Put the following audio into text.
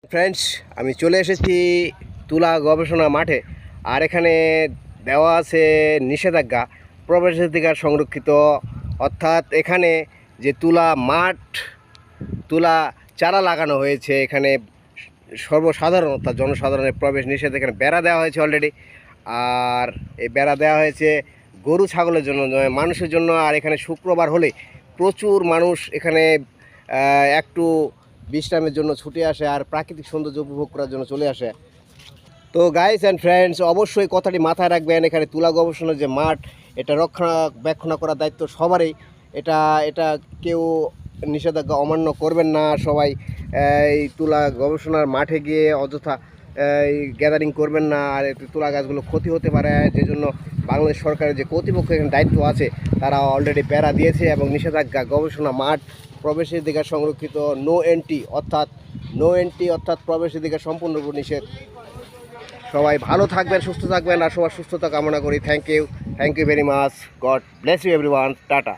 Friends, আমি চলে এসেছি তুলা গবেষণা মাঠে। আর এখানে দেওয়া আছে নিষেধাজ্ঞা, প্রবেশাধিকার সংরক্ষিত। অর্থাৎ এখানে যে তুলা মাঠ, তুলা চারা লাগানো হয়েছে, এখানে সর্বসাধারণ অর্থাৎ জনসাধারণের প্রবেশ নিষেধ। এখানে বেড়া দেওয়া হয়েছে অলরেডি। আর এই বেড়া দেওয়া হয়েছে গরু ছাগলের জন্য, মানুষের জন্য। আর এখানে শুক্রবার হলে প্রচুর মানুষ এখানে একটু বিশ্রামের জন্য ছুটে আসে আর প্রাকৃতিক সৌন্দর্য উপভোগ করার জন্য চলে আসে। তো গাইস অ্যান্ড ফ্রেন্ডস, অবশ্যই কথাটি মাথায় রাখবেন, এখানে তুলা গবেষণার যে মাঠ, এটা রক্ষণাবেক্ষণ করার দায়িত্ব সবারই। এটা এটা কেউ নিষেধাজ্ঞা অমান্য করবেন না। সবাই এই তুলা গবেষণার মাঠে গিয়ে অযথা এই গ্যাদারিং করবেন না। আর তুলা গাছগুলো ক্ষতি হতে পারে, যে জন্য বাংলাদেশ সরকারের যে কর্তৃপক্ষ এখানে দায়িত্ব আছে, তারা অলরেডি বেড়া দিয়েছে এবং নিষেধাজ্ঞা, গবেষণা মাঠ প্রবেশাধিকার সংরক্ষিত, নো এন্ট্রি অর্থাৎ প্রবেশাধিকার সম্পূর্ণরূপে নিষেধ। সবাই ভালো থাকবেন, সুস্থ থাকবেন, আর সবার সুস্থতা কামনা করি। Thank you very much. God bless you everyone. Tata.